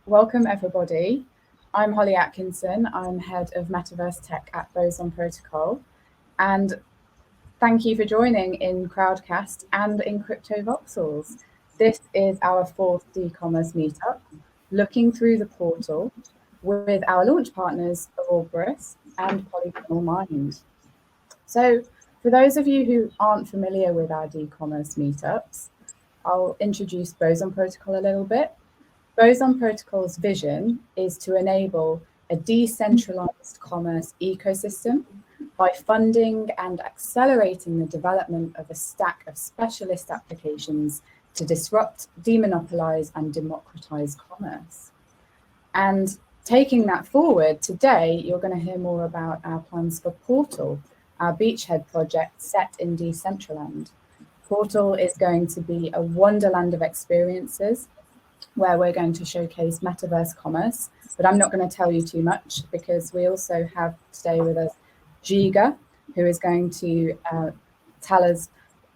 welcome everybody. I'm Holly Atkinson. I'm head of Metaverse Tech at Boson Protocol. And thank you for joining in Crowdcast and in CryptoAvatars. This is our fourth dCommerce meetup, looking through the portal with our launch partners, Aurorabus and Polygonal Mind. So for those of you who aren't familiar with our dCommerce meetups, I'll introduce Boson Protocol a little bit. Boson Protocol's vision is to enable a decentralized commerce ecosystem by funding and accelerating the development of a stack of specialist applications to disrupt, demonopolize, and democratize commerce. And taking that forward, today you're going to hear more about our plans for Portal, our beachhead project set in Decentraland. Portal is going to be a wonderland of experiences where we're going to showcase metaverse commerce, but I'm not going to tell you too much because we also have today with us Žiga, who is going to tell us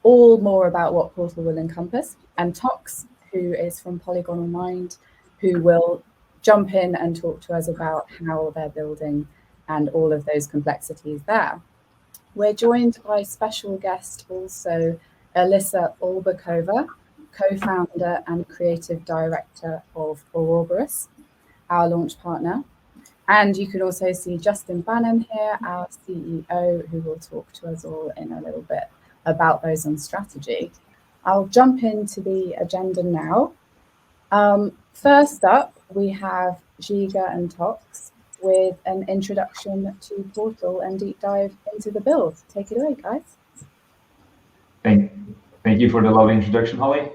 all more about what Portal will encompass, and Tox, who is from Polygonal Mind, who will jump in and talk to us about how they're building and all of those complexities there. We're joined by special guest also, Alyssa Olbakova, co-founder and creative director of Aurorabus, our launch partner. And you can also see Justin Bannon here, our CEO, who will talk to us all in a little bit about Boson strategy. I'll jump into the agenda now. First up, we have Žiga and Tox with an introduction to Portal and deep dive into the build. Take it away, guys. Thank you for the lovely introduction, Holly.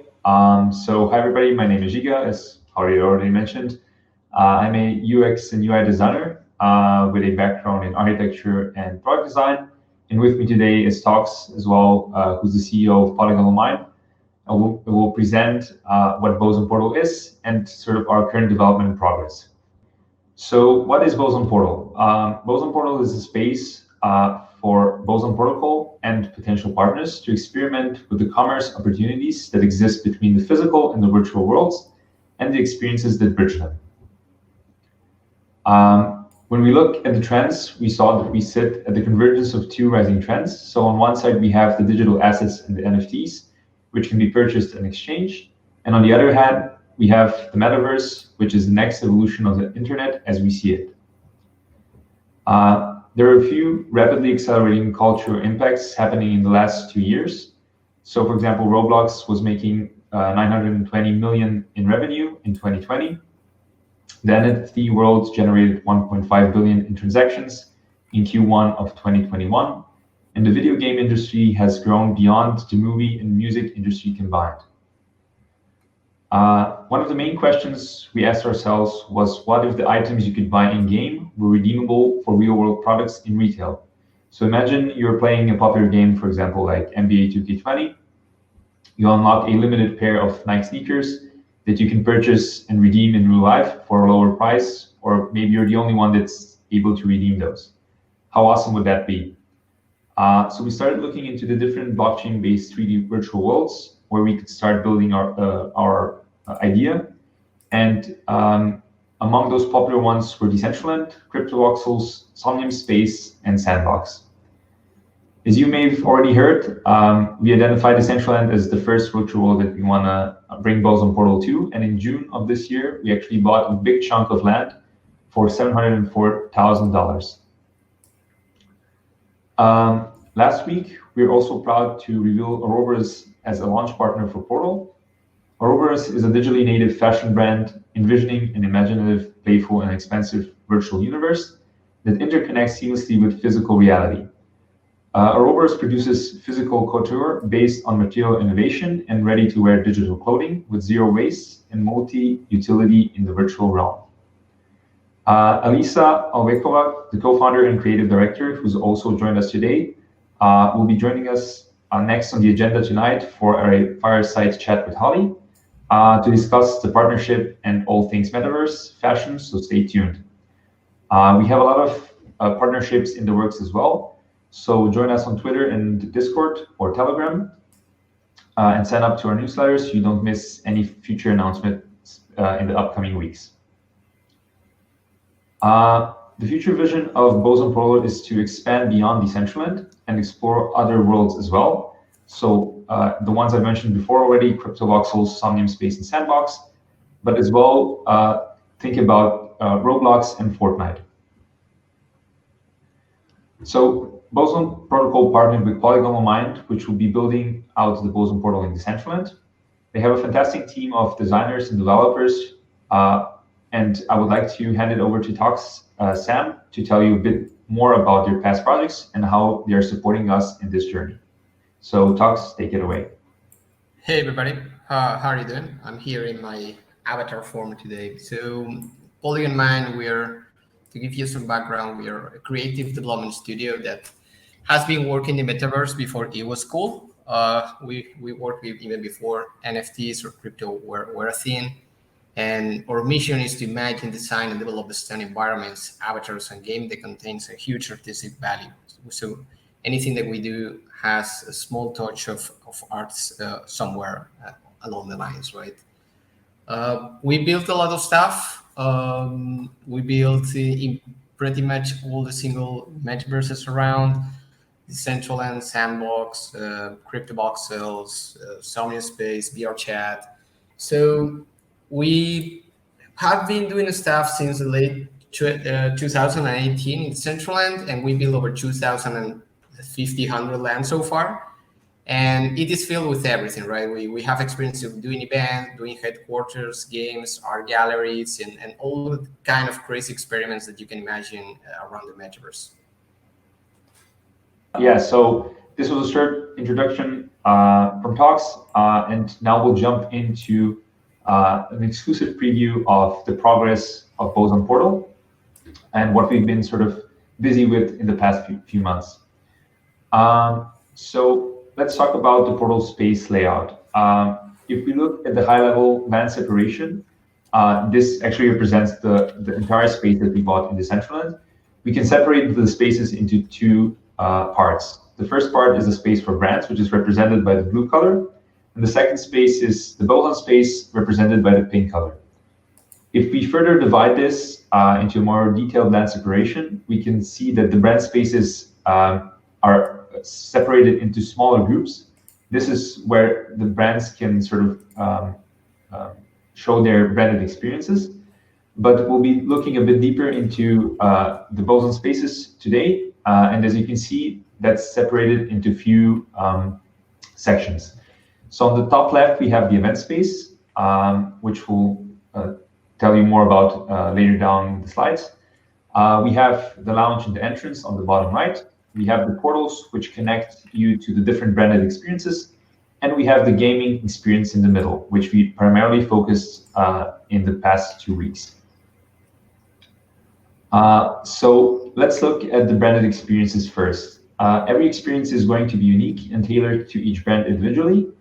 So hi everybody, my name is Žiga, as Holly already mentioned. I'm a UX and UI designer with a background in architecture and product design. And with me today is Tox as well, who's the CEO of Polygonal Mind. And we'll present what Boson Portal is and sort of our current development and progress. So what is Boson Portal? Boson Portal is a space for Boson Protocol and potential partners to experiment with the commerce opportunities that exist between the physical and the virtual worlds and the experiences that bridge them. When we look at the trends, we saw that we sit at the convergence of two rising trends. So on one side, we have the digital assets and the NFTs, which can be purchased and exchanged. And on the other hand, we have the Metaverse, which is the next evolution of the internet as we see it. There are a few rapidly accelerating cultural impacts happening in the last 2 years. So for example, Roblox was making 920 million in revenue in 2020. The NFT world generated 1.5 billion in transactions in Q1 of 2021. And the video game industry has grown beyond the movie and music industry combined. One of the main questions we asked ourselves was, what if the items you could buy in-game were redeemable for real-world products in retail? So imagine you're playing a popular game, for example, like NBA 2K20. You unlock a limited pair of Nike sneakers that you can purchase and redeem in real life for a lower price, or maybe you're the only one that's able to redeem those. How awesome would that be? So we started looking into the different blockchain-based 3D virtual worlds where we could start building our idea. And among those popular ones were Decentraland, CryptoAvatars, Somnium Space, and Sandbox. As you may have already heard, we identified Decentraland as the first virtual world that we want to bring Boson Portal to. And in June of this year, we actually bought a big chunk of land for $704,000. Last week, we were also proud to reveal Aurorabus as a launch partner for Portal. Aurorabus is a digitally native fashion brand envisioning an imaginative, playful, and expansive virtual universe that interconnects seamlessly with physical reality. Aurorabus produces physical couture based on material innovation and ready-to-wear digital clothing with zero waste and multi-utility in the virtual realm. Alyssa Olbakova, the co-founder and creative director, who's also joined us today, will be joining us next on the agenda tonight for a fireside chat with Holly to discuss the partnership and all things Metaverse fashion, so stay tuned. We have a lot of partnerships in the works as well, so join us on Twitter and Discord or Telegram and sign up to our newsletters so you don't miss any future announcements in the upcoming weeks. The future vision of Boson Protocol is to expand beyond Decentraland and explore other worlds as well. So the ones I mentioned before already, CryptoVoxels, Somnium Space, and Sandbox, but as well think about Roblox and Fortnite. So Boson Protocol partnered with Polygonal Mind, which will be building out the Boson Portal in Decentraland. They have a fantastic team of designers and developers, and I would like to hand it over to ToxSam to tell you a bit more about their past projects and how they are supporting us in this journey. So Tox, take it away. Hey everybody, how are you doing? I'm here in my avatar form today. So Polygon Mind, to give you some background, we are a creative development studio that has been working in Metaverse before it was cool. We worked with even before NFTs or crypto were a thing. And our mission is to imagine, design, and develop STEM environments, avatars, and game that contains a huge artistic value. So anything that we do has a small touch of arts somewhere along the lines, right? We built a lot of stuff. We built in pretty much all the single metaverses around, Decentraland, Sandbox, CryptoVoxels, Somnium Space, VR Chat. So we have been doing stuff since the late 2018 in Decentraland, and we built over 2,050 land so far. And it is filled with everything, right? We have experience of doing events, doing headquarters, games, art galleries, and all the kind of crazy experiments that you can imagine around the metaverse. Yeah, so this was a short introduction from Tox, and now we'll jump into an exclusive preview of the progress of Boson Portal and what we've been sort of busy with in the past few months. So let's talk about the portal space layout. If we look at the high-level land separation, this actually represents the entire space that we bought in Decentraland. We can separate the spaces into two parts. The first part is the space for brands, which is represented by the blue color. And the second space is the Boson space, represented by the pink color. If we further divide this into a more detailed land separation, we can see that the brand spaces are separated into smaller groups. This is where the brands can sort of show their branded experiences. But we'll be looking a bit deeper into the Boson spaces today. And as you can see, that's separated into a few sections. So on the top left, we have the event space, which we'll tell you more about later down the slides. We have the lounge and the entrance on the bottom right. We have the portals, which connect you to the different branded experiences. And we have the gaming experience in the middle, which we primarily focused in the past 2 weeks. So let's look at the branded experiences first. Every experience is going to be unique and tailored to each brand individually.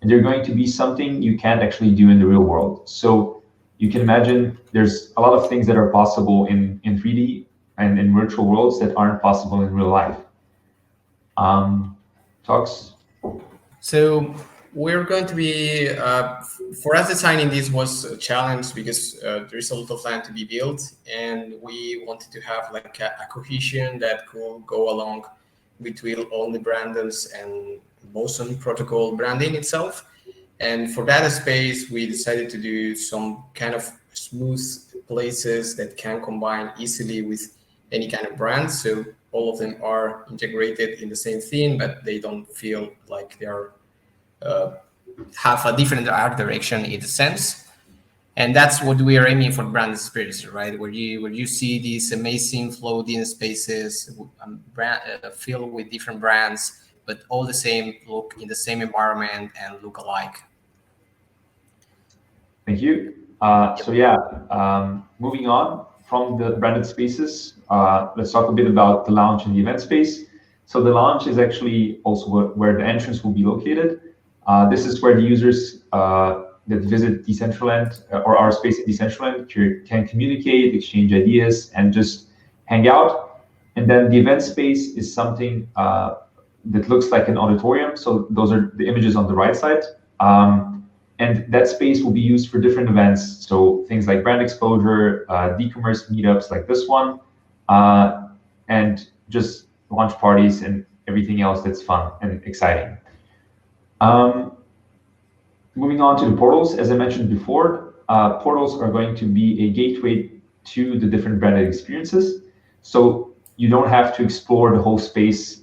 And they're going to be something you can't actually do in the real world. So you can imagine there's a lot of things that are possible in 3D and in virtual worlds that aren't possible in real life. Tox? So we're going to be, for us designing this was a challenge because there is a lot of land to be built, and we wanted to have like a cohesion that could go along between all the brands and Boson Protocol branding itself. And for that space, we decided to do some kind of smooth places that can combine easily with any kind of brand. So all of them are integrated in the same theme, but they don't feel like they're have a different art direction in a sense. And that's what we are aiming for brand experience, right? Where you see these amazing floating spaces filled with different brands, but all the same look in the same environment and look alike. Thank you. Moving on from the branded spaces, let's talk a bit about the lounge and the event space. So the lounge is actually also where the entrance will be located. This is where the users that visit Decentraland or our space at Decentraland can communicate, exchange ideas, and just hang out. And then the event space is something that looks like an auditorium. So those are the images on the right side. And that space will be used for different events. So things like brand exposure, dCommerce meetups like this one, and just launch parties and everything else that's fun and exciting. Moving on to the portals, as I mentioned before, portals are going to be a gateway to the different branded experiences. So you don't have to explore the whole space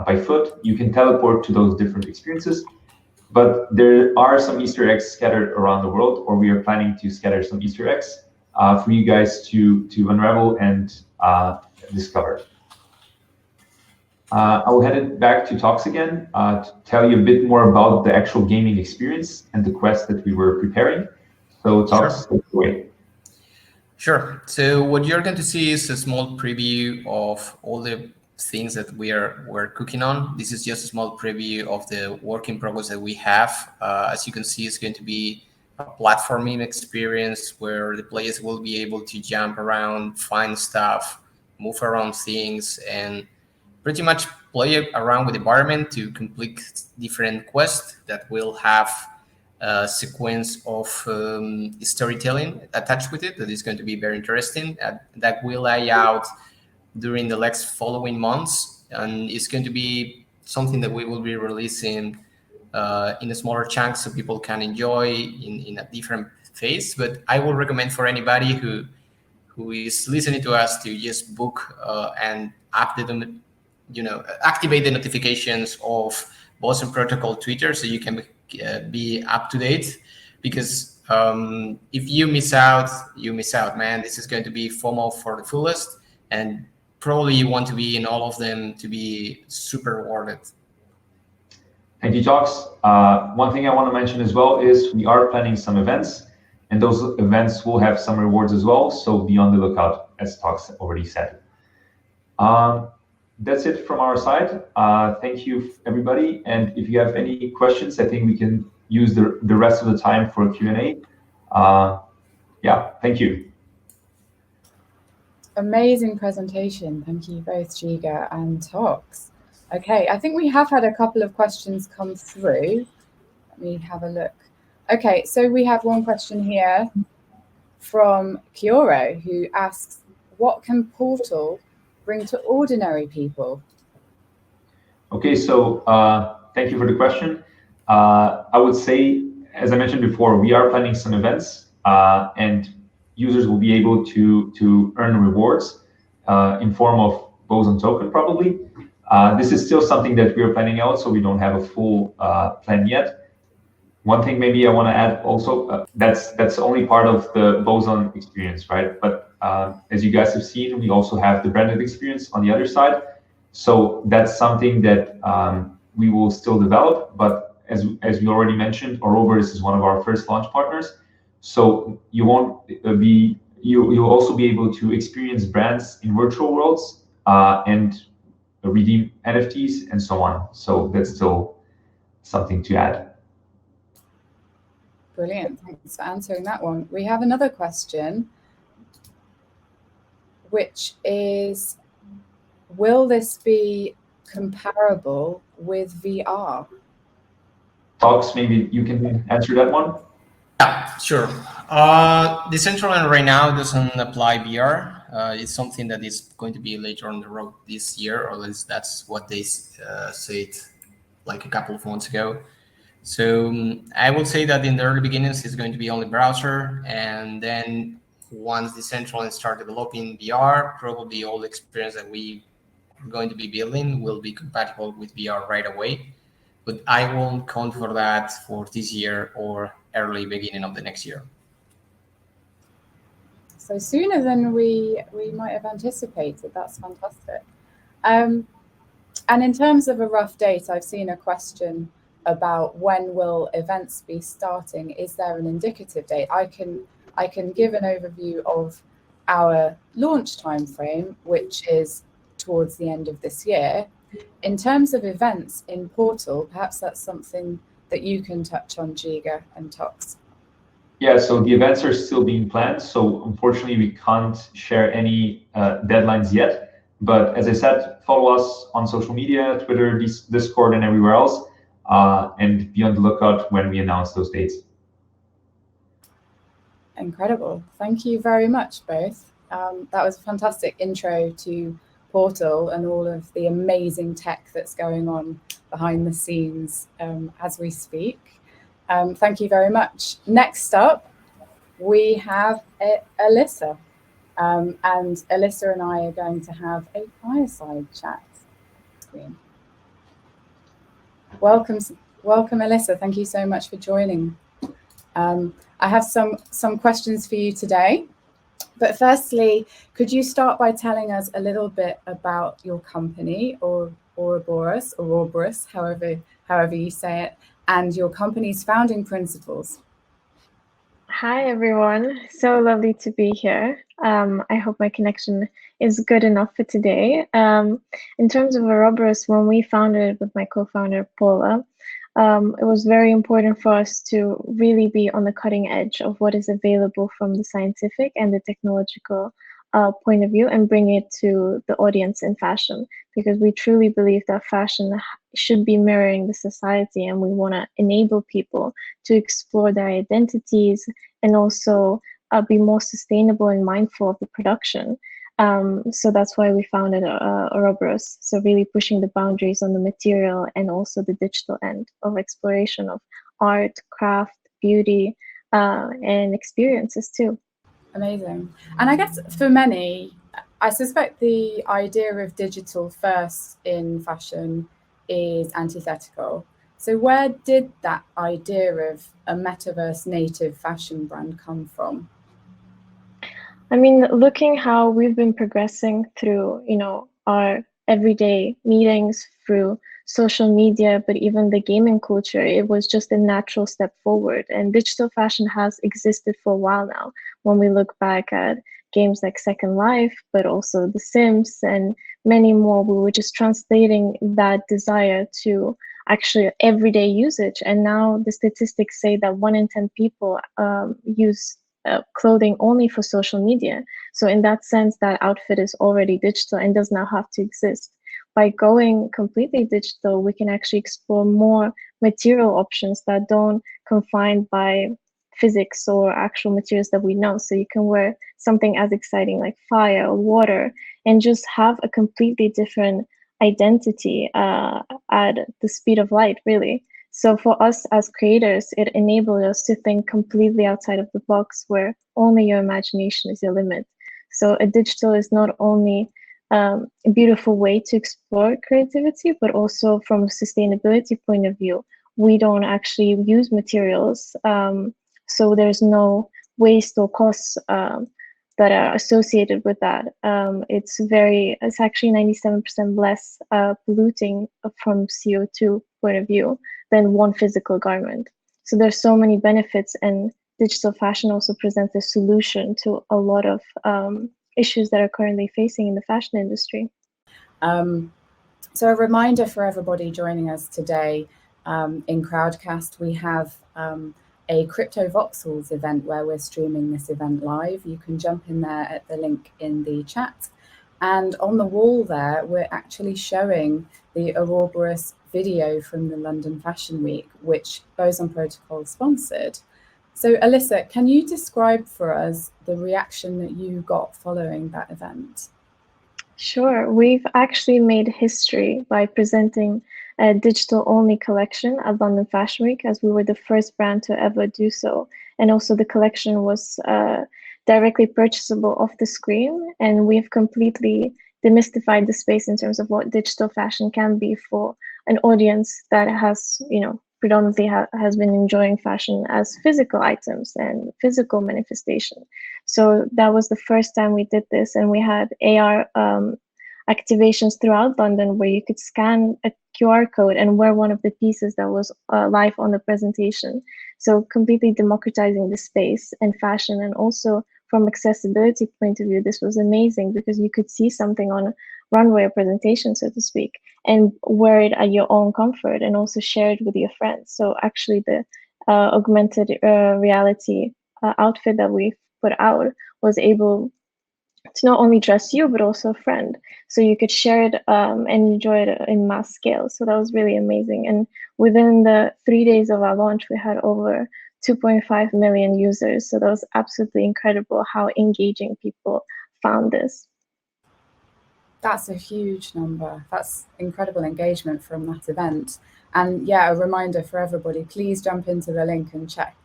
by foot. You can teleport to those different experiences. But there are some Easter eggs scattered around the world, or we are planning to scatter some Easter eggs for you guys to unravel and discover. I will hand it back to Tox again to tell you a bit more about the actual gaming experience and the quest that we were preparing. So Tox, take it away. Sure. So what you're going to see is a small preview of all the things that we're cooking on. This is just a small preview of the work in progress that we have. As you can see, it's going to be a platforming experience where the players will be able to jump around, find stuff, move around things, and pretty much play around with the environment to complete different quests that will have a sequence of storytelling attached with it that is going to be very interesting, that will lay out during the next following months, and it's going to be something that we will be releasing in a smaller chunks so people can enjoy in a different phase. But I will recommend for anybody who is listening to us to just book and activate the notifications of Boson Protocol Twitter so you can be up to date, because if you miss out, man. This is going to be FOMO for the fullest, and probably you want to be in all of them to be super rewarded. Thank you, Tox. One thing I want to mention as well is we are planning some events, and those events will have some rewards as well, so be on the lookout, as Tox already said. That's it from our side. Thank you, everybody. And if you have any questions, I think we can use the rest of the time for a Q&A. Yeah, thank you. Amazing presentation. Thank you both, Žiga and Tox. Okay, I think we have had a couple of questions come through. Let me have a look. Okay, so we have one question here from Kioro, who asks, what can Portal bring to ordinary people? Okay, so thank you for the question. I would say, as I mentioned before, we are planning some events, and users will be able to earn rewards in form of Boson token, probably. This is still something that we are planning out, so we don't have a full plan yet. One thing maybe I want to add also, that's only part of the Boson experience, right? But as you guys have seen, we also have the branded experience on the other side. So that's something that we will still develop. But as we already mentioned, Aurorabus is one of our first launch partners. So you'll also be able to experience brands in virtual worlds and redeem NFTs and so on. So that's still something to add. Brilliant. Thanks for answering that one. We have another question, which is, will this be comparable with VR? Tox, maybe you can answer that one. Yeah, sure. Decentraland right now doesn't apply VR. It's something that is going to be later on the road this year, or at least that's what they said like a couple of months ago. So I will say that in the early beginnings, it's going to be only browser. And then once Decentraland start developing VR, probably all the experience that we are going to be building will be compatible with VR right away. But I won't count for that for this year or early beginning of the next year. So sooner than we might have anticipated. That's fantastic. And in terms of a rough date, I've seen a question about when will events be starting. Is there an indicative date? I can give an overview of our launch timeframe, which is towards the end of this year. In terms of events in Portal, perhaps that's something that you can touch on, Žiga and Tox. Yeah, so the events are still being planned. So unfortunately, we can't share any deadlines yet. But as I said, follow us on social media, Twitter, Discord, and everywhere else. And be on the lookout when we announce those dates. Incredible. Thank you very much, both. That was a fantastic intro to Portal and all of the amazing tech that's going on behind the scenes as we speak. Thank you very much. Next up, we have Alyssa. And Alyssa and I are going to have a fireside chat. Welcome, Alyssa. Thank you so much for joining. I have some questions for you today. But firstly, could you start by telling us a little bit about your company, or Aurorabus, however you say it, and your company's founding principles? Hi, everyone. So lovely to be here. I hope my connection is good enough for today. In terms of Aurorabus, when we founded with my co-founder, Paula, it was very important for us to really be on the cutting edge of what is available from the scientific and the technological point of view and bring it to the audience in fashion, because we truly believe that fashion should be mirroring the society, and we want to enable people to explore their identities and also be more sustainable and mindful of the production. So that's why we founded Aurorabus. So really pushing the boundaries on the material and also the digital end of exploration of art, craft, beauty, and experiences too. Amazing. And I guess for many, I suspect the idea of digital first in fashion is antithetical. So where did that idea of a metaverse native fashion brand come from? I mean, looking how we've been progressing through, our everyday meetings through social media, but even the gaming culture, it was just a natural step forward. And digital fashion has existed for a while now. When we look back at games like Second Life, but also The Sims and many more, we were just translating that desire to actually everyday usage. And now the statistics say that 1 in 10 people use clothing only for social media. So in that sense, that outfit is already digital and does not have to exist. By going completely digital, we can actually explore more material options that don't confine by physics or actual materials that we know. So you can wear something as exciting like fire or water and just have a completely different identity at the speed of light, really. So for us as creators, it enabled us to think completely outside of the box, where only your imagination is your limit. So a digital is not only a beautiful way to explore creativity, but also from a sustainability point of view, we don't actually use materials. So there's no waste or costs that are associated with that. It's actually 97% less polluting from CO2 point of view than one physical garment. So there's so many benefits, and digital fashion also presents a solution to a lot of issues that are currently facing in the fashion industry. So a reminder for everybody joining us today, in Crowdcast, we have a CryptoVoxels event where we're streaming this event live. You can jump in there at the link in the chat. And on the wall there, we're actually showing the Aurorabus video from the London Fashion Week, which Boson Protocol sponsored. So Alyssa, can you describe for us the reaction that you got following that event? Sure. We've actually made history by presenting a digital-only collection at London Fashion Week, as we were the first brand to ever do so. And also the collection was directly purchasable off the screen, and we've completely demystified the space in terms of what digital fashion can be for an audience that has, predominantly has been enjoying fashion as physical items and physical manifestation. So that was the first time we did this, and we had AR activations throughout London where you could scan a QR code and wear one of the pieces that was live on the presentation. So completely democratizing the space and fashion. And also from accessibility point of view, this was amazing because you could see something on a runway or presentation, so to speak, and wear it at your own comfort and also share it with your friends. So actually the augmented reality outfit that we put out was able to not only dress you, but also a friend. So you could share it and enjoy it in mass scale. So that was really amazing. And within the 3 days of our launch, we had over 2.5 million users. So that was absolutely incredible how engaging people found this. That's a huge number. That's incredible engagement from that event. And yeah, a reminder for everybody, please jump into the link and check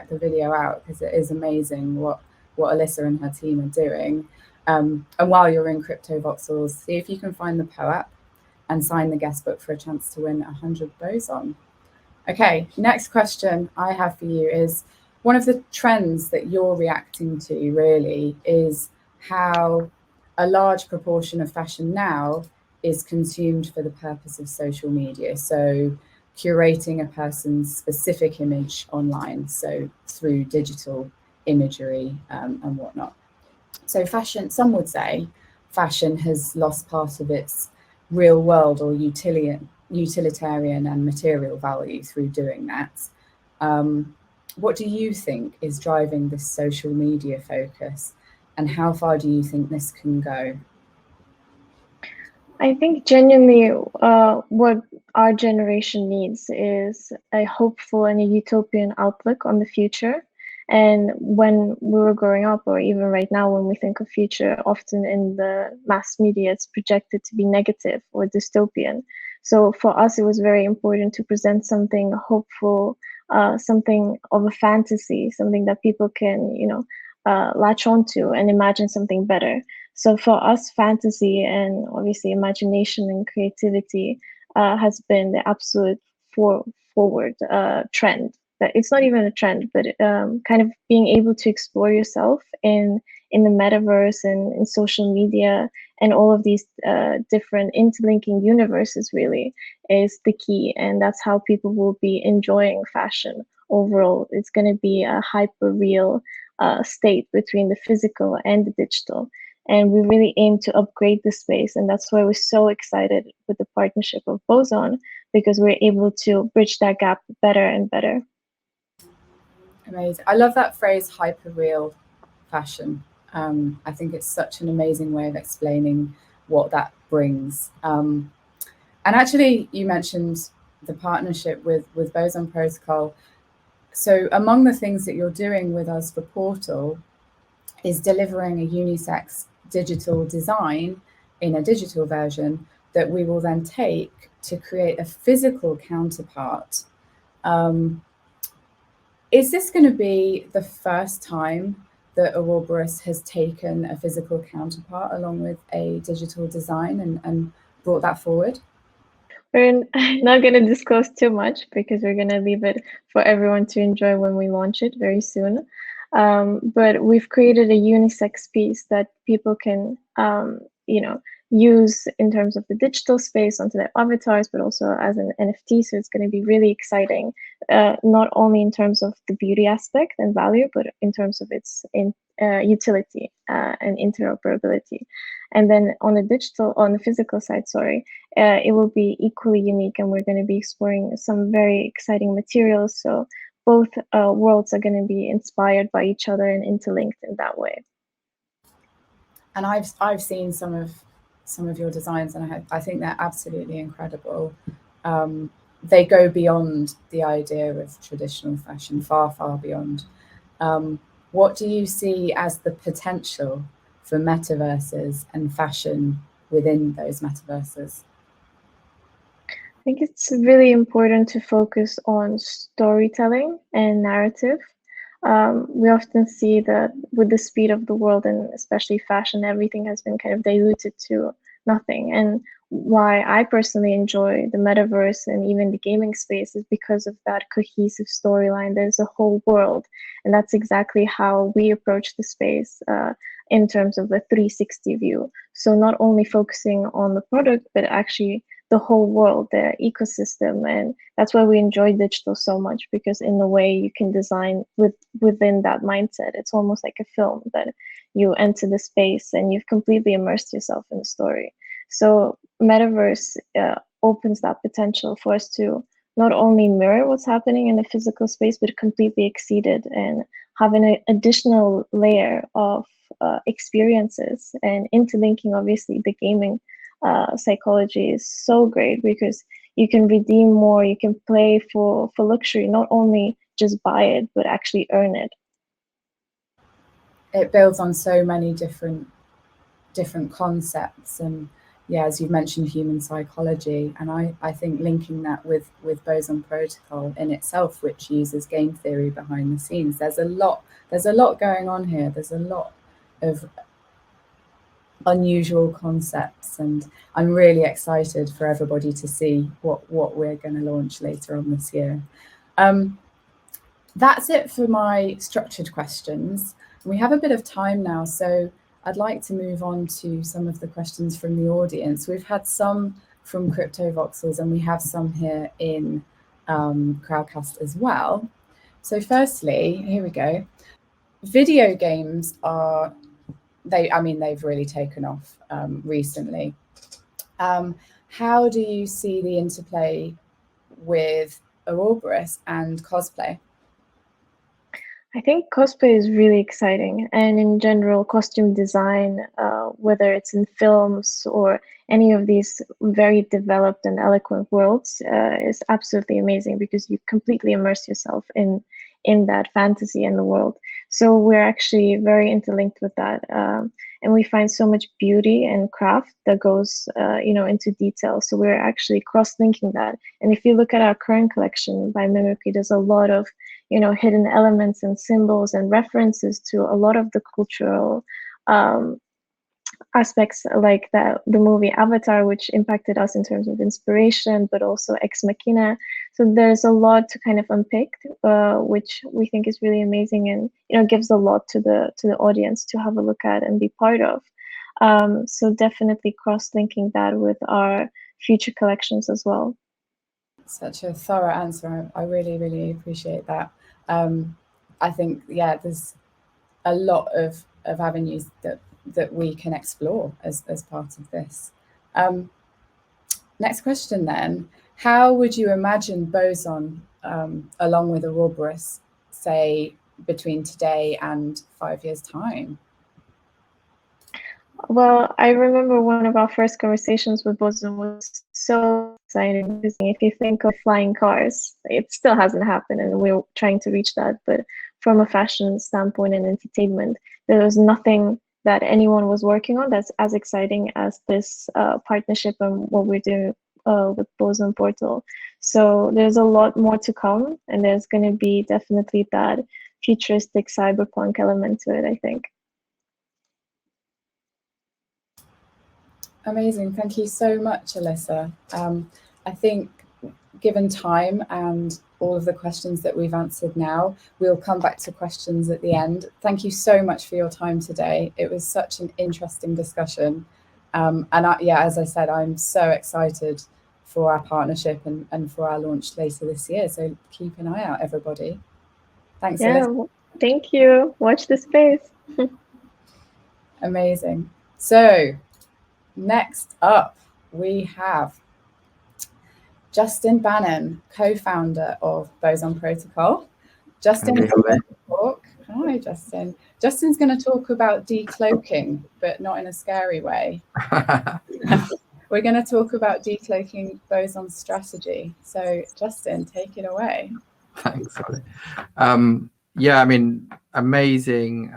the video out, because it is amazing what Alyssa and her team are doing. And while you're in CryptoVoxels, see if you can find the POAP and sign the guest book for a chance to win 100 Boson. Okay, next question I have for you is, one of the trends that you're reacting to really is how a large proportion of fashion now is consumed for the purpose of social media. So curating a person's specific image online, so through digital imagery and whatnot. So fashion, some would say fashion has lost part of its real world or utilitarian and material value through doing that. What do you think is driving this social media focus, and how far do you think this can go? I think genuinely what our generation needs is a hopeful and a utopian outlook on the future. And when we were growing up, or even right now when we think of future, often in the mass media, it's projected to be negative or dystopian. So for us, it was very important to present something hopeful, something of a fantasy, something that people can, latch onto and imagine something better. So for us, fantasy and obviously imagination and creativity has been the absolute forward trend. That it's not even a trend, but kind of being able to explore yourself in the metaverse and in social media and all of these different interlinking universes really is the key. And that's how people will be enjoying fashion overall. It's going to be a hyper real state between the physical and the digital. And we really aim to upgrade the space. And that's why we're so excited with the partnership of Boson, because we're able to bridge that gap better and better. Amazing. I love that phrase, hyper-real fashion. I think it's such an amazing way of explaining what that brings. And actually, you mentioned the partnership with Boson Protocol. So among the things that you're doing with us for Portal is delivering a unisex digital design in a digital version that we will then take to create a physical counterpart. Is this going to be the first time that Aurorabus has taken a physical counterpart along with a digital design and brought that forward? We're not going to disclose too much because we're going to leave it for everyone to enjoy when we launch it very soon. But we've created a unisex piece that people can, use in terms of the digital space onto their avatars, but also as an NFT. So it's going to be really exciting, not only in terms of the beauty aspect and value, but in terms of its utility and interoperability. And then on the physical side, it will be equally unique, and we're going to be exploring some very exciting materials. So both worlds are going to be inspired by each other and interlinked in that way. And I've seen some of your designs, and I think they're absolutely incredible. They go beyond the idea of traditional fashion, far, far beyond. What do you see as the potential for metaverses and fashion within those metaverses? I think it's really important to focus on storytelling and narrative. We often see that with the speed of the world, and especially fashion, everything has been kind of diluted to nothing. And why I personally enjoy the metaverse and even the gaming space is because of that cohesive storyline. There's a whole world, and that's exactly how we approach the space in terms of a 360 view. So not only focusing on the product, but actually the whole world, the ecosystem. And that's why we enjoy digital so much, because in a way you can design within that mindset. It's almost like a film that you enter the space and you've completely immersed yourself in the story. So metaverse opens that potential for us to not only mirror what's happening in the physical space, but completely exceed it and have an additional layer of experiences. And interlinking, obviously, the gaming psychology is so great, because you can redeem more, you can play for luxury, not only just buy it, but actually earn it. It builds on so many different concepts, and yeah, as you've mentioned, human psychology, and I think linking that with Boson Protocol in itself, which uses game theory behind the scenes, there's a lot going on here. There's a lot of unusual concepts, and I'm really excited for everybody to see what we're going to launch later on this year. That's it for my structured questions. We have a bit of time now, so I'd like to move on to some of the questions from the audience. We've had some from CryptoVoxels, and we have some here in Crowdcast as well. So firstly, here we go. Video games they've really taken off recently. How do you see the interplay with Aurorabus and cosplay? I think cosplay is really exciting, and in general, costume design, whether it's in films or any of these very developed and eloquent worlds, is absolutely amazing because you completely immerse yourself in that fantasy and the world. So we're actually very interlinked with that, and we find so much beauty and craft that goes, into detail. So we're actually cross-linking that. And if you look at our current collection by Mimicry, there's a lot of hidden elements and symbols and references to a lot of the cultural aspects, like the movie Avatar, which impacted us in terms of inspiration, but also Ex Machina. So there's a lot to kind of unpick, which we think is really amazing, and gives a lot to the audience to have a look at and be part of. So definitely cross-linking that with our future collections as well. Such a thorough answer. I really, really appreciate that. I think, yeah, there's a lot of avenues that we can explore as part of this. Next question then. How would you imagine Boson, along with Aurorabus, say, between today and 5 years' time? Well, I remember one of our first conversations with Boson was so exciting. If you think of flying cars, it still hasn't happened, and we're trying to reach that. But from a fashion standpoint and entertainment, there was nothing that anyone was working on that's as exciting as this partnership and what we're doing with Boson Portal. So there's a lot more to come, and there's going to be definitely that futuristic cyberpunk element to it, I think. Amazing. Thank you so much, Alyssa. I think given time and all of the questions that we've answered now, we'll come back to questions at the end. Thank you so much for your time today. It was such an interesting discussion. As I said, I'm so excited for our partnership and for our launch later this year. So keep an eye out, everybody. Thanks, Alyssa. Thank you. Watch the space. Amazing. So next up, we have Justin Bannon, co-founder of Boson Protocol. Justin's going to talk. Hi, Justin. Justin's going to talk about decloaking, but not in a scary way. We're going to talk about decloaking Boson's strategy. So, Justin, take it away. Thanks, Holly. Amazing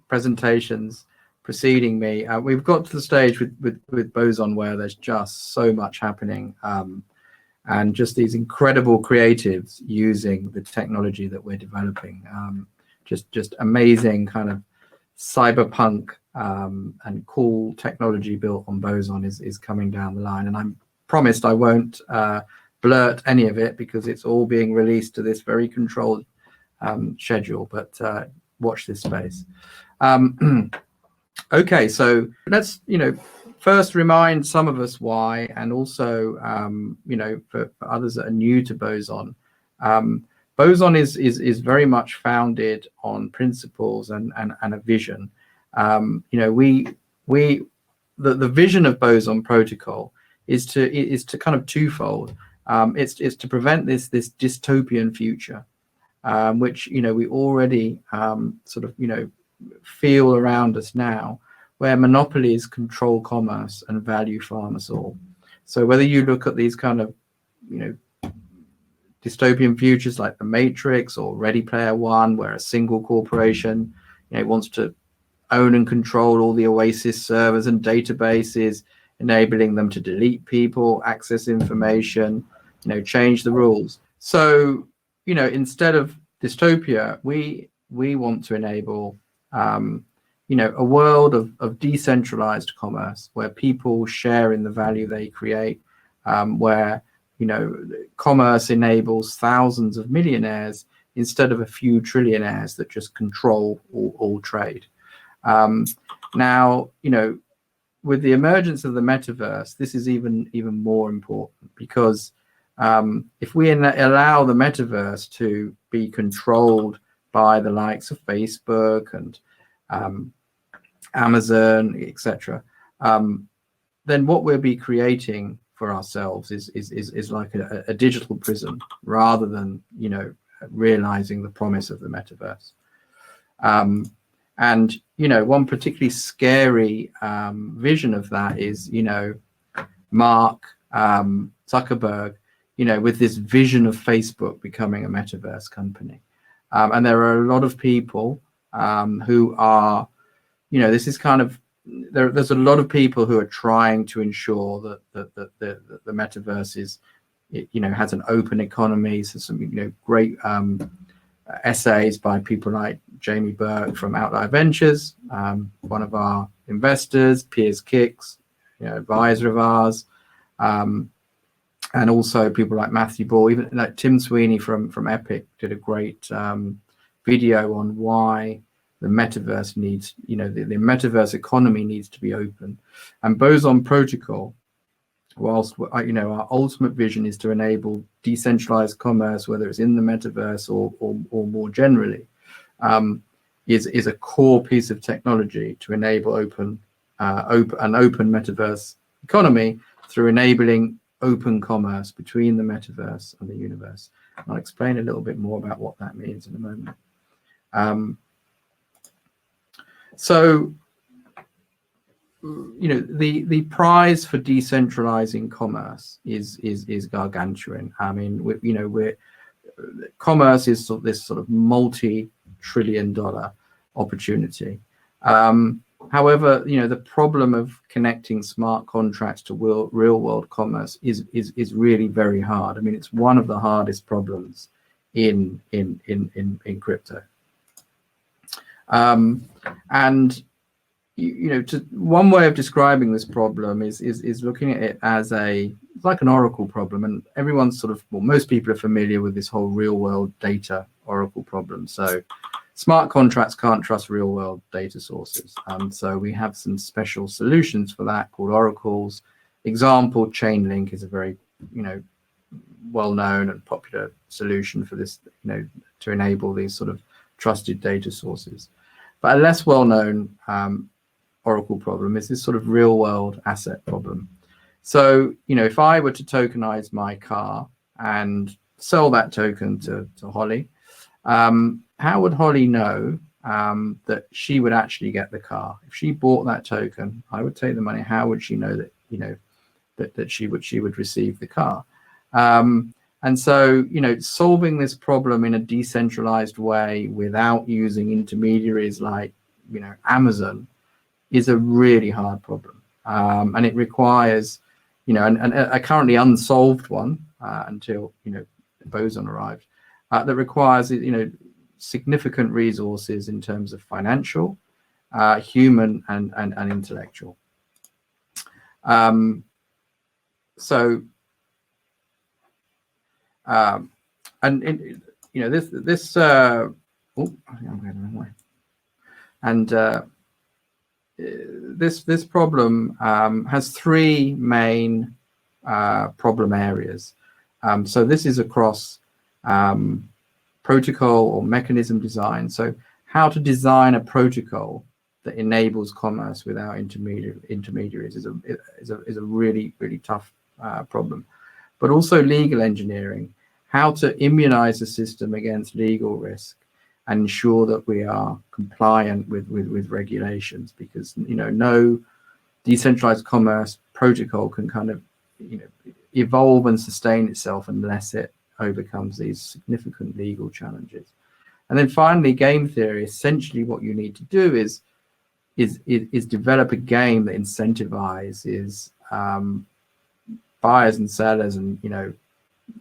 presentations preceding me. We've got to the stage with Boson where there's just so much happening, and just these incredible creatives using the technology that we're developing. Just amazing kind of cyberpunk and cool technology built on Boson is coming down the line, and I'm promised I won't blurt any of it because it's all being released to this very controlled schedule, but watch this space. Okay, so let's first remind some of us why, and also for others that are new to Boson. Boson is very much founded on principles and a vision. The vision of Boson Protocol is to kind of twofold. It's to prevent this dystopian future, which we already feel around us now, where monopolies control commerce and value farm us all. So whether you look at these kind of dystopian futures like the Matrix or Ready Player One, where a single corporation, wants to own and control all the Oasis servers and databases, enabling them to delete people, access information, change the rules. So, instead of dystopia, we want to enable, a world of decentralized commerce where people share in the value they create, where, commerce enables thousands of millionaires instead of a few trillionaires that just control all trade. Now, with the emergence of the metaverse, this is even more important, because if we allow the metaverse to be controlled by the likes of Facebook and Amazon, etc., then what we'll be creating for ourselves is like a digital prison, rather than realizing the promise of the metaverse. And one particularly scary vision of that is Mark Zuckerberg, with this vision of Facebook becoming a metaverse company. And there are a lot of people who are, this is kind of, there's a lot of people who are trying to ensure that the metaverse is, has an open economy. So some, great essays by people like Jamie Burke from Outlier Ventures, one of our investors, Piers Kicks, advisor of ours, and also people like Matthew Ball, even like Tim Sweeney from Epic did a great video on why the metaverse needs, the metaverse economy needs to be open. And Boson Protocol, whilst our ultimate vision is to enable decentralized commerce, whether it's in the metaverse or more generally, is a core piece of technology to enable an open metaverse economy through enabling open commerce between the metaverse and the universe. I'll explain a little bit more about what that means in a moment. So, the prize for decentralizing commerce is gargantuan. I mean, commerce is this sort of multi-trillion-dollar opportunity. However, the problem of connecting smart contracts to real-world commerce is really very hard. I mean, it's one of the hardest problems in crypto. And one way of describing this problem is looking at it as like an Oracle problem, and everyone's most people are familiar with this whole real-world data Oracle problem. So smart contracts can't trust real-world data sources. So we have some special solutions for that called oracles. Example, Chainlink is a very, well-known and popular solution for this, to enable these sort of trusted data sources. But a less well-known Oracle problem is this sort of real-world asset problem. So, if I were to tokenize my car and sell that token to Holly, how would Holly know that she would actually get the car? If she bought that token, I would take the money. How would she know that, that she would receive the car? And so, solving this problem in a decentralized way without using intermediaries like, Amazon is a really hard problem. And it requires, a currently unsolved one until, Boson arrived, that requires, significant resources in terms of financial, human, and intellectual. This oh, I think I'm going the wrong way. And this problem has three main problem areas. So this is across protocol or mechanism design. So how to design a protocol that enables commerce without intermediaries is a really, really tough problem. But also legal engineering, how to immunize the system against legal risk and ensure that we are compliant with regulations, because no decentralized commerce protocol can kind of evolve and sustain itself unless it overcomes these significant legal challenges. And then finally, game theory. Essentially, what you need to do is develop a game that incentivizes buyers and sellers and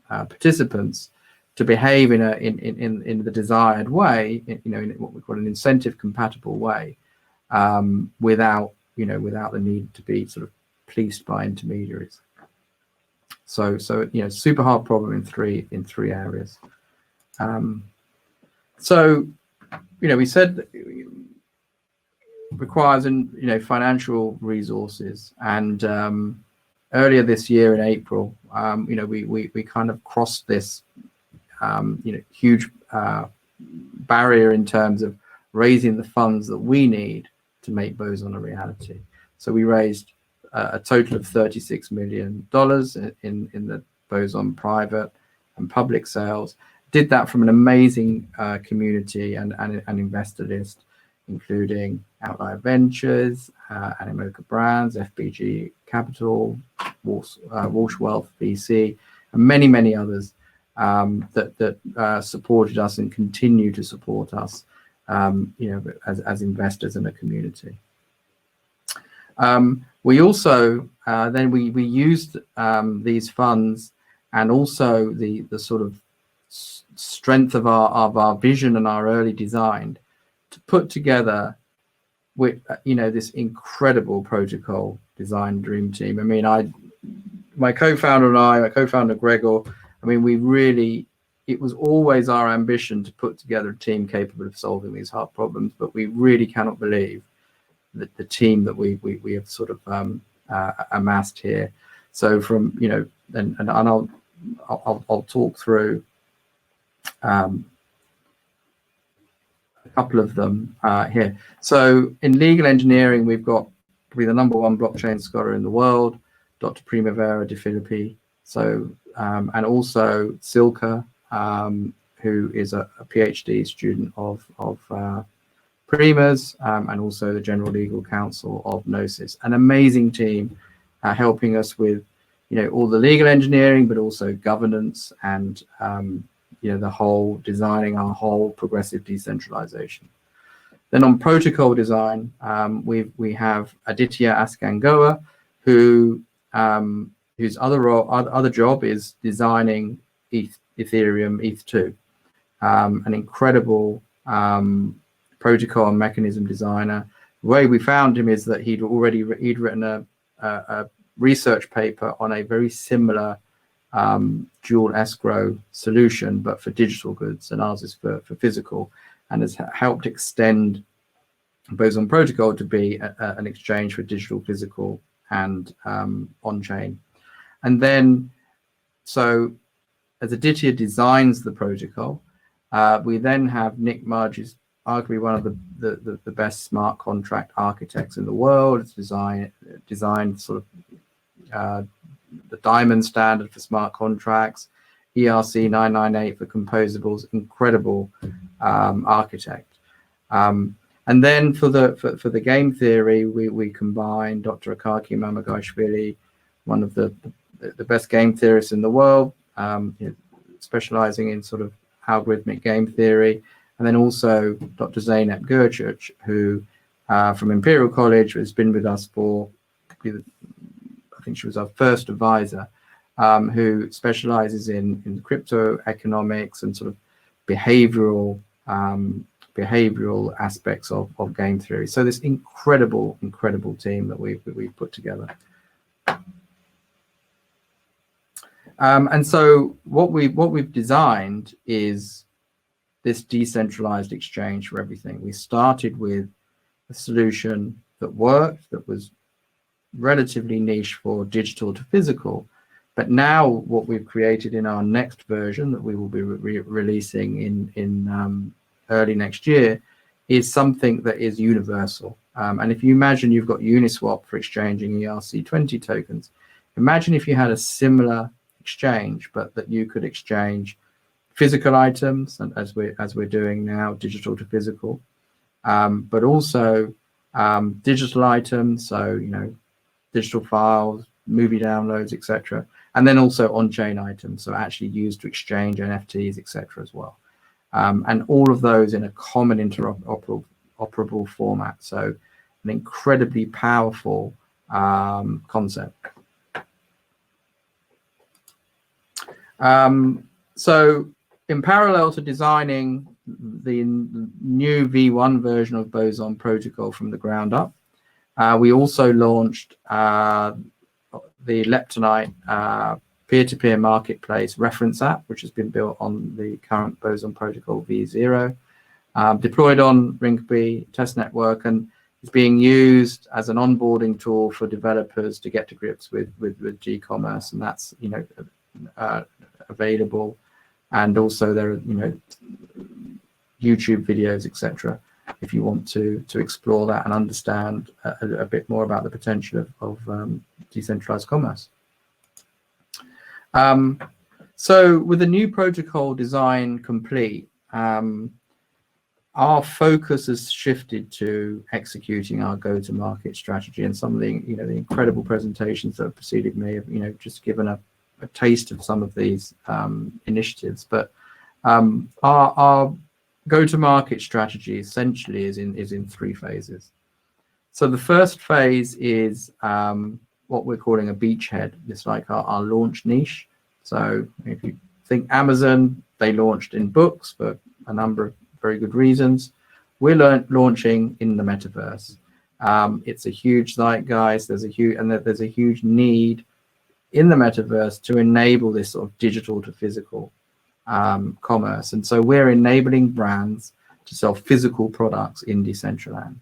participants to behave in the desired way, in what we call an incentive compatible way, without the need to be sort of policed by intermediaries. So super hard problem in three areas. So we said that it requires financial resources, and earlier this year in April, we kind of crossed this huge barrier in terms of raising the funds that we need to make Boson a reality. So we raised a total of $36 million in the Boson private and public sales. Did that from an amazing community and investor list, including Outlier Ventures, Animoca Brands, FBG Capital, Walsh Wealth VC, and many others that supported us and continue to support us, as investors in a community. We also then we used these funds and also the sort of strength of our vision and our early design to put together with this incredible protocol design dream team. I mean, my co-founder Gregor, I mean, it was always our ambition to put together a team capable of solving these hard problems, but we really cannot believe that the team that we have sort of amassed here. So from and I'll talk through a couple of them here. So in legal engineering, we've got probably the #1 blockchain scholar in the world, Dr. Primavera De Filippi. So and also Silke, who is a PhD student of Prima's, and also the General Legal Counsel of Gnosis. An amazing team helping us with all the legal engineering, but also governance and the whole designing our whole progressive decentralization. Then on protocol design, we have Aditya Askangoa, whose other job is designing Ethereum ETH2, an incredible protocol and mechanism designer. The way we found him is that he'd written a research paper on a very similar dual escrow solution, but for digital goods, and ours is for physical, and has helped extend Boson Protocol to be an exchange for digital, physical, and on-chain. And then, so as Aditya designs the protocol, we then have Nick Mudge, who's arguably one of the best smart contract architects in the world. It's designed sort of the diamond standard for smart contracts, ERC 998 for composables. Incredible architect. And then for the game theory, we combine Dr. Akaki Mamagaishvili, one of the best game theorists in the world, specializing in sort of algorithmic game theory, and then also Dr. Zeynep Gürchüç, who from Imperial College has been with us for, I think she was our first advisor, who specializes in crypto economics and sort of behavioral aspects of game theory. So this incredible team that we've put together. And so what we've designed is this decentralized exchange for everything. We started with a solution that worked, that was relatively niche for digital to physical, but now what we've created in our next version that we will be releasing in early next year is something that is universal. And if you imagine you've got Uniswap for exchanging ERC20 tokens, imagine if you had a similar exchange, but that you could exchange physical items, and as we're doing now, digital to physical, but also digital items, so digital files, movie downloads, etc. And then also on-chain items, so actually used to exchange NFTs, etc. as well. And all of those in a common interoperable format. So an incredibly powerful concept. So in parallel to designing the new V1 version of Boson Protocol from the ground up, we also launched the Leptonite peer-to-peer marketplace reference app, which has been built on the current Boson Protocol V0, deployed on Rinkeby test network, and is being used as an onboarding tool for developers to get to grips with dCommerce, and that's available. And also there are YouTube videos, etc. if you want to explore that and understand a bit more about the potential of decentralized commerce. So with the new protocol design complete, our focus has shifted to executing our go-to-market strategy, and some of the the incredible presentations that have preceded me have just given a taste of some of these initiatives. But our go-to-market strategy essentially is in three phases. So the first phase is what we're calling a beachhead. It's like our launch niche. So if you think Amazon, they launched in books for a number of very good reasons. We're launching in the metaverse. It's a huge zeitgeist. There's a huge need in the metaverse to enable this sort of digital to physical commerce. And so we're enabling brands to sell physical products in Decentraland,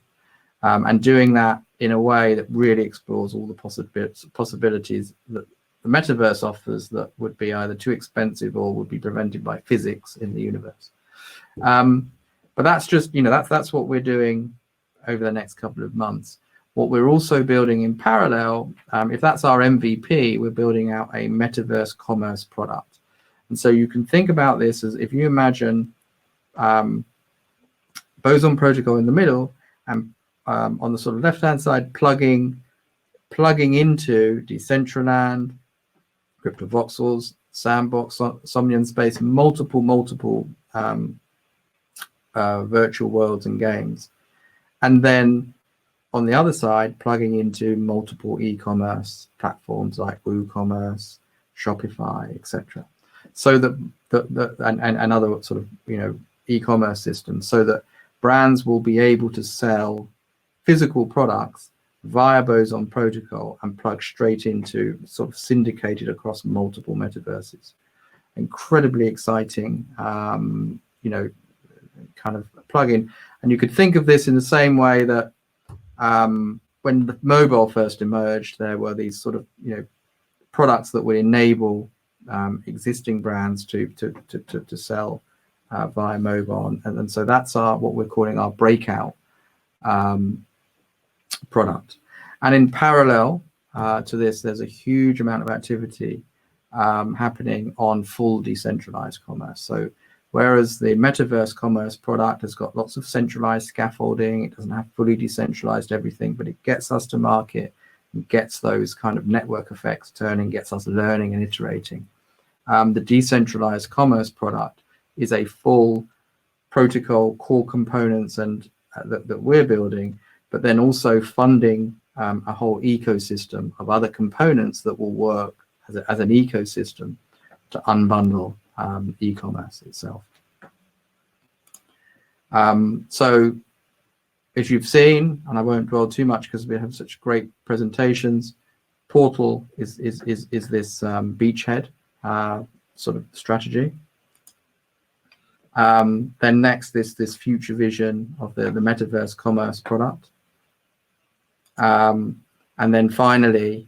and doing that in a way that really explores all the possibilities that the metaverse offers that would be either too expensive or would be prevented by physics in the universe. But that's just, that's what we're doing over the next couple of months. What we're also building in parallel, if that's our MVP, we're building out a metaverse commerce product. And so you can think about this as if you imagine Boson Protocol in the middle, and on the sort of left-hand side, plugging into Decentraland, CryptoVoxels, Sandbox, Somnium Space, multiple virtual worlds and games. And then on the other side, plugging into multiple e-commerce platforms like WooCommerce, Shopify, etc. So that and other sort of e-commerce systems, so that brands will be able to sell physical products via Boson Protocol and plug straight into sort of syndicated across multiple metaverses. Incredibly exciting, kind of plugin. And you could think of this in the same way that when the mobile first emerged, there were these sort of products that would enable existing brands to sell via mobile, and so that's what we're calling our breakout product. And in parallel to this, there's a huge amount of activity happening on full decentralized commerce. So whereas the metaverse commerce product has got lots of centralized scaffolding, it doesn't have fully decentralized everything, but it gets us to market and gets those kind of network effects turning, gets us learning and iterating. The decentralized commerce product is a full protocol, core components and that we're building, but then also funding a whole ecosystem of other components that will work as an ecosystem to unbundle e-commerce itself. So as you've seen, and I won't dwell too much because we have such great presentations, Portal is this beachhead sort of strategy. Then next, this future vision of the metaverse commerce product. And then finally,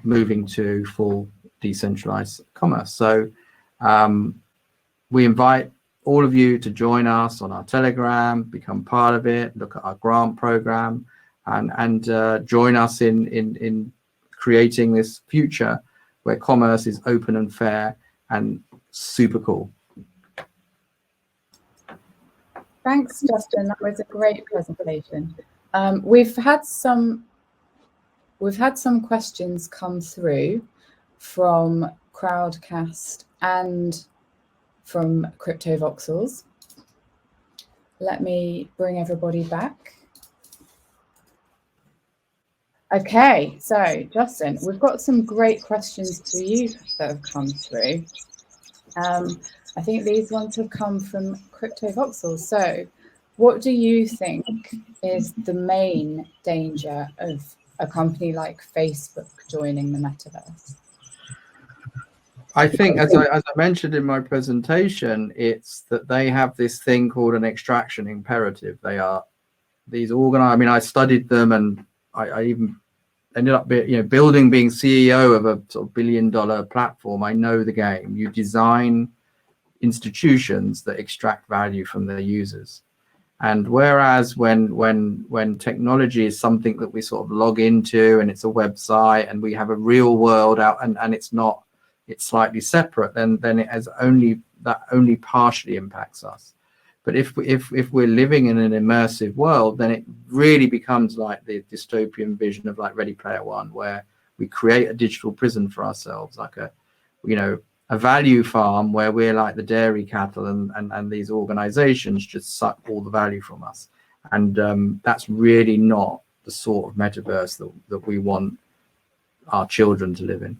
moving to full decentralized commerce. So we invite all of you to join us on our Telegram, become part of it, look at our grant program, and join us in creating this future where commerce is open and fair and super cool. Thanks, Justin. That was a great presentation. We've had some we've had some questions come through from Crowdcast and from CryptoVoxels. Let me bring everybody back. Okay, so Justin, we've got some great questions for you that have come through. I think these ones have come from CryptoVoxels. So what do you think is the main danger of a company like Facebook joining the metaverse? I think, as I mentioned in my presentation, it's that they have this thing called an extraction imperative. They are these organized. I mean, I studied them, and I even ended up, being CEO of a sort of billion-dollar platform. I know the game. You design institutions that extract value from their users, and whereas when technology is something that we sort of log into, and it's a website, and we have a real world out, and it's not. It's slightly separate, then it has only partially impacts us. But if we're living in an immersive world, then it really becomes like the dystopian vision of like Ready Player One, where we create a digital prison for ourselves, like a value farm where we're like the dairy cattle, and these organizations just suck all the value from us. And that's really not the sort of metaverse that we want our children to live in.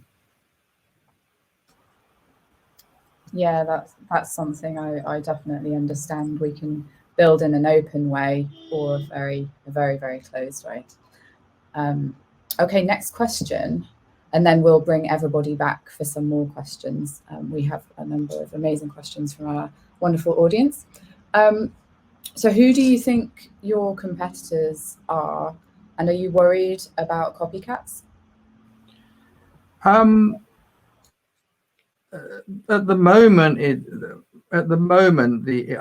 Yeah, that's something I definitely understand. We can build in an open way or a very, very closed way. Okay, next question, and then we'll bring everybody back for some more questions. We have a number of amazing questions from our wonderful audience. So who do you think your competitors are, and are you worried about copycats? At the moment,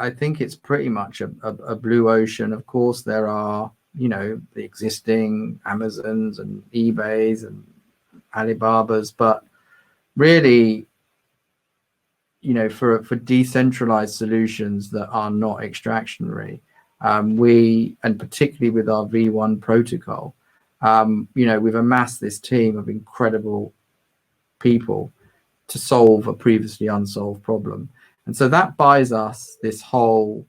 I think it's pretty much a blue ocean. Of course, there are, the existing Amazons and eBays and Alibabas, but really, for decentralized solutions that are not extractionary, and particularly with our V1 protocol, we've amassed this team of incredible people to solve a previously unsolved problem. And so that buys us this whole,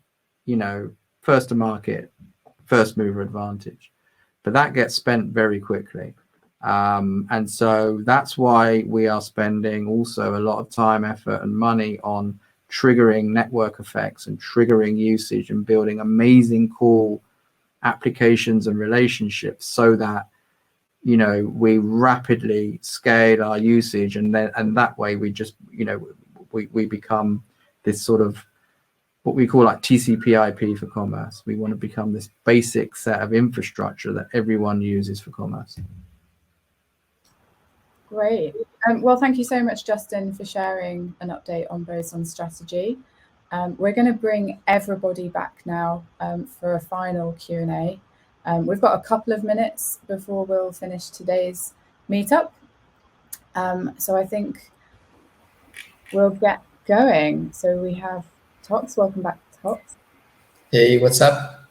first to market, first mover advantage. But that gets spent very quickly. And so that's why we are spending also a lot of time, effort, and money on triggering network effects and triggering usage and building amazing, cool applications and relationships so that we rapidly scale our usage, and that way we just, we become this sort of what we call like TCP/IP for commerce. We want to become this basic set of infrastructure that everyone uses for commerce. Great. Well, thank you so much, Justin, for sharing an update on Boson's strategy. We're going to bring everybody back now for a final Q&A. We've got a couple of minutes before we'll finish today's meetup. So I think we'll get going. So we have Tox. Welcome back, Tox. Hey, what's up?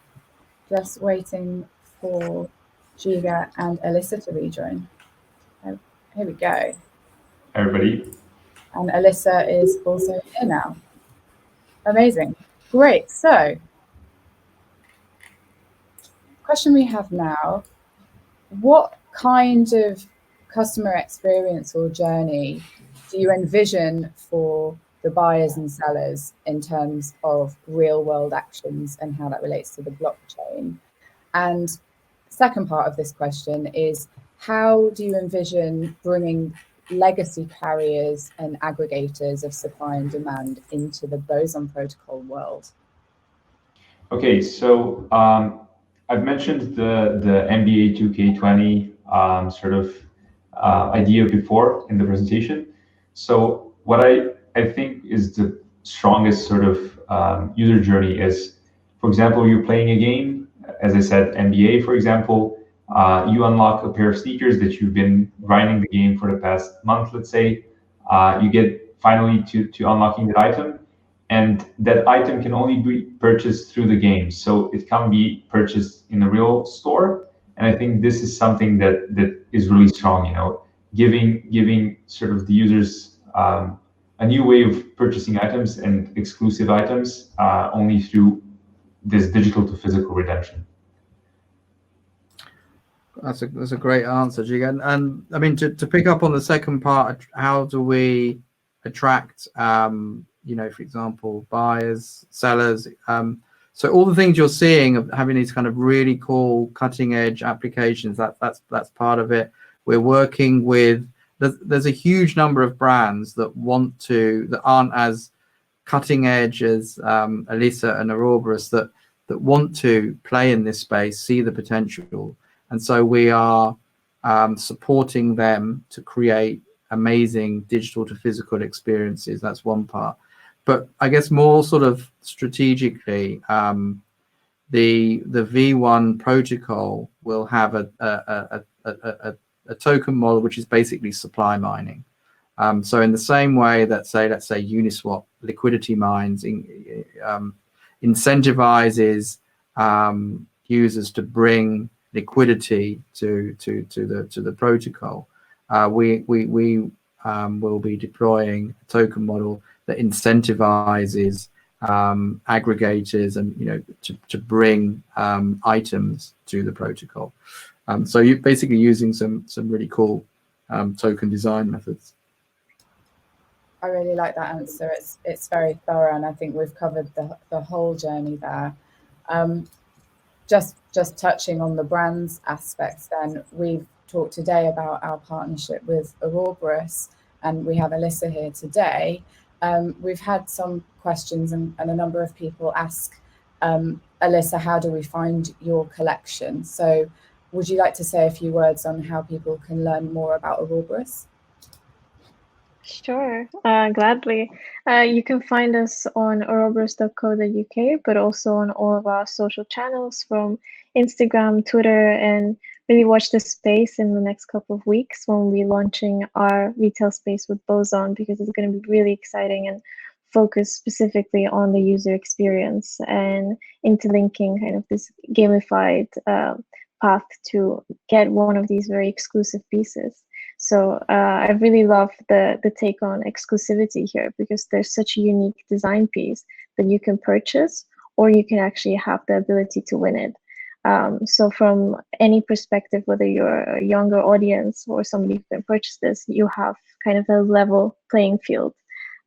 Just waiting for Žiga and Alyssa to rejoin. Oh, here we go. Everybody. And Alyssa is also here now. Amazing. Great. So question we have now, what kind of customer experience or journey do you envision for the buyers and sellers in terms of real world actions and how that relates to the blockchain? And second part of this question is, how do you envision bringing legacy carriers and aggregators of supply and demand into the Boson Protocol world? Okay, so I've mentioned the NBA 2K20 sort of idea before in the presentation. So what I think is the strongest sort of user journey is, for example, you're playing a game, as I said, NBA, for example, you unlock a pair of sneakers that you've been grinding the game for the past month, let's say. You get finally to unlocking that item. And that item can only be purchased through the game. So it can't be purchased in a real store. And I think this is something that is really strong, giving sort of the users a new way of purchasing items and exclusive items only through this digital to physical redemption. That's a great answer, Žiga. And I mean, to pick up on the second part, how do we attract, for example, buyers, sellers? So all the things you're seeing of having these kind of really cool cutting edge applications, that's part of it. We're working with, there's a huge number of brands that aren't as cutting edge as Alyssa and Aurorabus that want to play in this space, see the potential. And so we are supporting them to create amazing digital to physical experiences. That's one part. But I guess more sort of strategically, the V1 protocol will have a token model which is basically supply mining. So in the same way that let's say Uniswap liquidity mines incentivizes users to bring liquidity to the protocol, we will be deploying a token model that incentivizes aggregators and to bring items to the protocol. So you're basically using some really cool token design methods. I really like that answer. It's very thorough, and I think we've covered the whole journey there. Just touching on the brands aspects, then we've talked today about our partnership with Aurorabus, and we have Alyssa here today. We've had some questions and a number of people ask, Alyssa, how do we find your collection? So would you like to say a few words on how people can learn more about Aurorabus? Sure, gladly. You can find us on aurorabus.co.uk, but also on all of our social channels from Instagram, Twitter, and really watch this space in the next couple of weeks when we're launching our retail space with Boson, because it's going to be really exciting and focused specifically on the user experience and interlinking kind of this gamified path to get one of these very exclusive pieces. So I really love the take on exclusivity here, because there's such a unique design piece that you can purchase, or you can actually have the ability to win it. So from any perspective, whether you're a younger audience or somebody who can purchase this, you have kind of a level playing field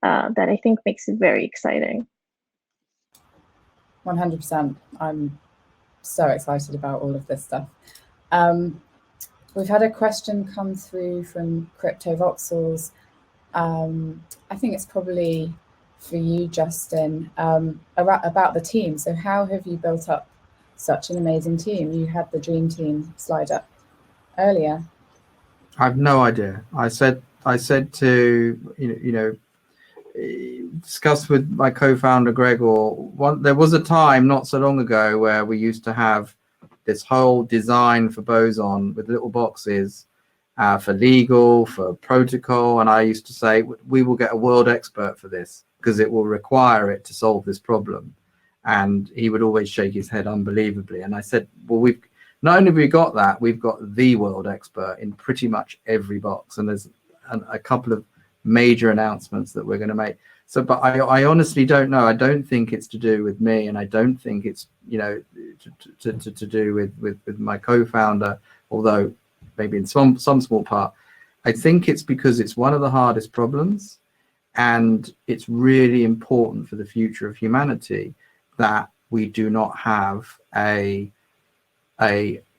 that I think makes it very exciting. 100%. I'm so excited about all of this stuff. We've had a question come through from CryptoVoxels. I think it's probably for you, Justin, about the team. So how have you built up such an amazing team? You had the dream team slide up earlier. I have no idea. I said to discuss with my co-founder Gregor. There was a time not so long ago where we used to have this whole design for Boson with little boxes for legal, for protocol, and I used to say we will get a world expert for this because it will require it to solve this problem. And he would always shake his head unbelievably. And I said, well, we've not only have we got that, we've got the world expert in pretty much every box. And there's a couple of major announcements that we're going to make. So, but I honestly don't know. I don't think it's to do with me, and I don't think it's to do with my co-founder, although maybe in some small part. I think it's because it's one of the hardest problems, and it's really important for the future of humanity that we do not have a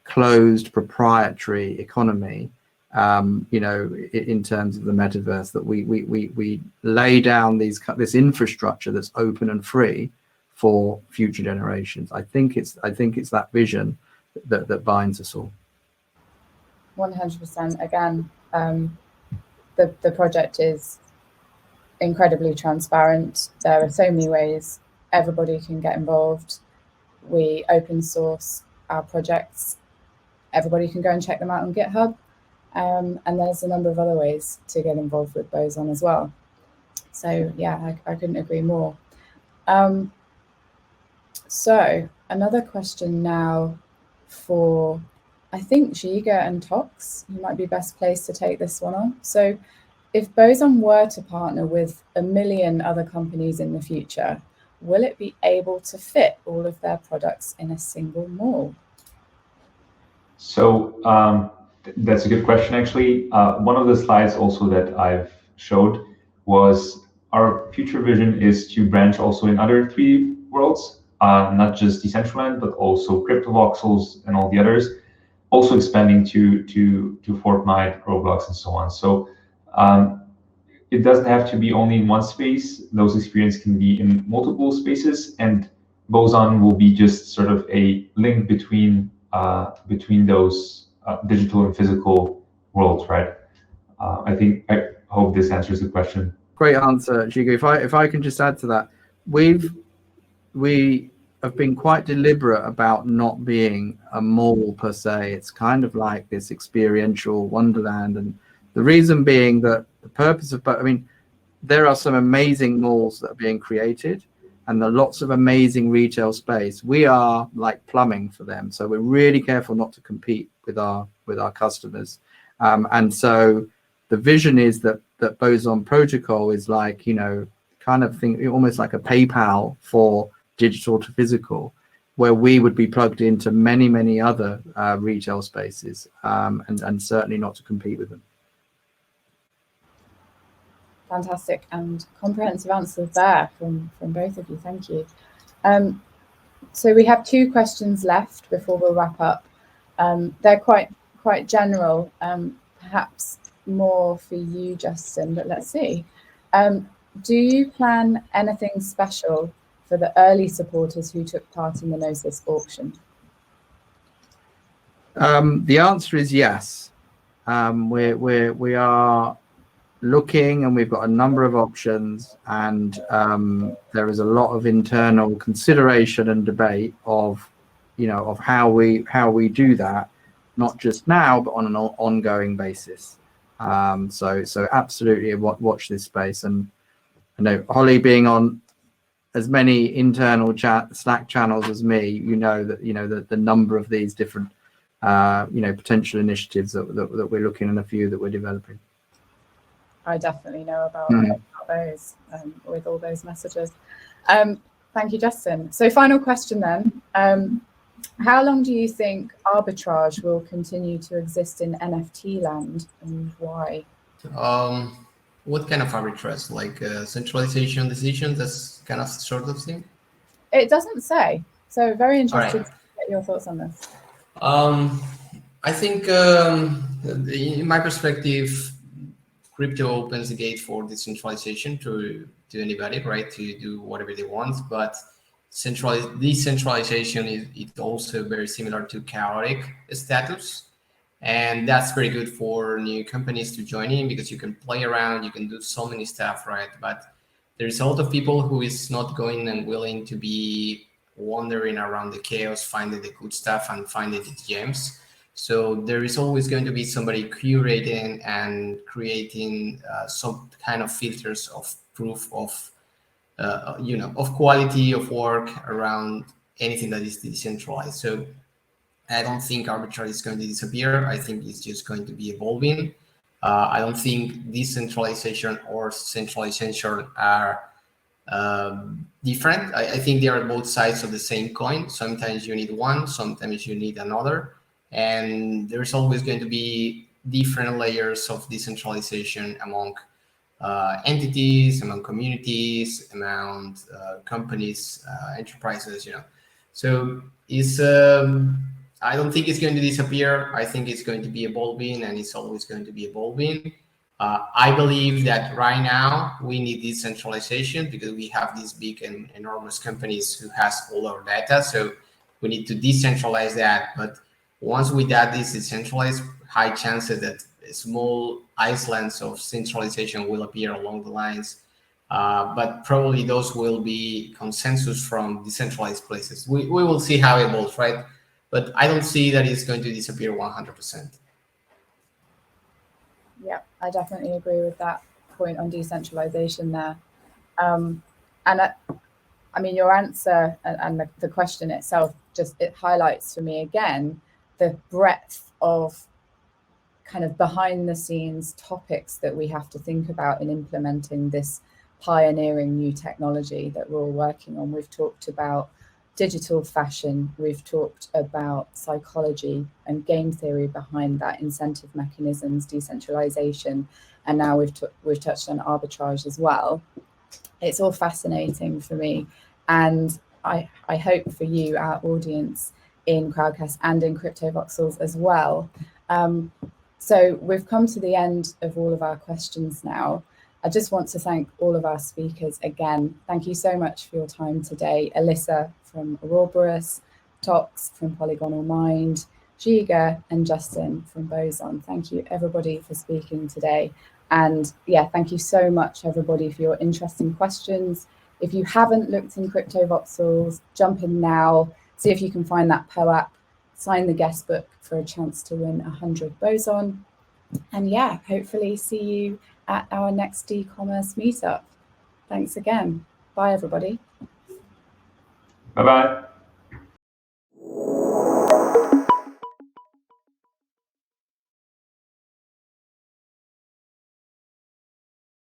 closed proprietary economy. In terms of the metaverse, that we lay down this infrastructure that's open and free for future generations. I think it's that vision that binds us all. 100%. Again, the project is incredibly transparent. There are so many ways everybody can get involved. We open source our projects. Everybody can go and check them out on GitHub. And there's a number of other ways to get involved with Boson as well. So yeah, I couldn't agree more. So another question now for I think Žiga and Tox, you might be best placed to take this one on. So if Boson were to partner with 1 million other companies in the future, will it be able to fit all of their products in a single mall? So that's a good question, actually. One of the slides also that I've showed was our future vision is to branch also in other 3 worlds, not just Decentraland, but also CryptoVoxels and all the others, also expanding to Fortnite, Roblox, and so on. So it doesn't have to be only in one space. Those experiences can be in multiple spaces, and Boson will be just sort of a link between those digital and physical worlds, right? I hope this answers the question. Great answer, Žiga. If I can just add to that, we have been quite deliberate about not being a mall per se. It's kind of like this experiential wonderland, and the reason being that the purpose of, I mean, there are some amazing malls that are being created, and there are lots of amazing retail space. We are like plumbing for them, so we're really careful not to compete with our customers. And so the vision is that Boson Protocol is like, you know, kind of thing, almost like a PayPal for digital to physical, where we would be plugged into many other retail spaces, and certainly not to compete with them. Fantastic and comprehensive answers there from both of you. Thank you. So we have 2 questions left before we'll wrap up. They're quite general, perhaps more for you, Justin, but let's see. Do you plan anything special for the early supporters who took part in the Gnosis auction? The answer is yes. We are looking, and we've got a number of options, and there is a lot of internal consideration and debate of, you know, of how we do that, not just now but on an ongoing basis. So absolutely watch this space. And I know, Holly, being on as many internal Slack channels as me, you know that the number of these different potential initiatives that we're looking, and a few that we're developing. I definitely know about those with all those messages. Thank you, Justin. So final question then. How long do you think arbitrage will continue to exist in NFT land, and why? What kind of arbitrage? Like centralization decisions, that's kind of sort of thing? It doesn't say. So very interested to get your thoughts on this. I think in my perspective, crypto opens the gate for decentralization to anybody, right? To do whatever they want, but decentralization is also very similar to chaotic status, and that's very good for new companies to join in, because you can play around, you can do so many stuff, right? But there's a lot of people who is not going and willing to be wandering around the chaos, finding the good stuff and finding the gems. So there is always going to be somebody curating and creating some kind of filters of proof of, of quality of work around anything that is decentralized. So I don't think arbitrage is going to disappear. I think it's just going to be evolving. I don't think decentralization or centralization are different. I think they are both sides of the same coin. Sometimes you need one, sometimes you need another. And there's always going to be different layers of decentralization among entities, among communities, among companies, enterprises, So it's I don't think it's going to disappear. I think it's going to be evolving, and it's always going to be evolving. I believe that right now we need decentralization because we have these big and enormous companies who has all our data. So we need to decentralize that. But once we got this decentralized, high chances that small islands of centralization will appear along the lines. But probably those will be consensus from decentralized places. We will see how it evolves, right? But I don't see that it's going to disappear 100%. Yeah, I definitely agree with that point on decentralization there. And I mean, your answer and the question itself, it highlights for me again the breadth of kind of behind the scenes topics that we have to think about in implementing this pioneering new technology that we're all working on. We've talked about digital fashion, we've talked about psychology and game theory behind that, incentive mechanisms, decentralization, and now we've touched on arbitrage as well. It's all fascinating for me, and I hope for you, our audience in Crowdcast and in CryptoVoxels as well. So we've come to the end of all of our questions now. I just want to thank all of our speakers again. Thank you so much for your time today. Alyssa from Auroboros, Tox from Polygonal Mind, Žiga and Justin from Boson. Thank you everybody for speaking today. And yeah, thank you so much everybody for your interesting questions. If you haven't looked in CryptoVoxels, jump in now, see if you can find that POAP, sign the guest book for a chance to win 100 Boson. And yeah, hopefully see you at our next dCommerce meetup. Thanks again. Bye, everybody. Bye-bye.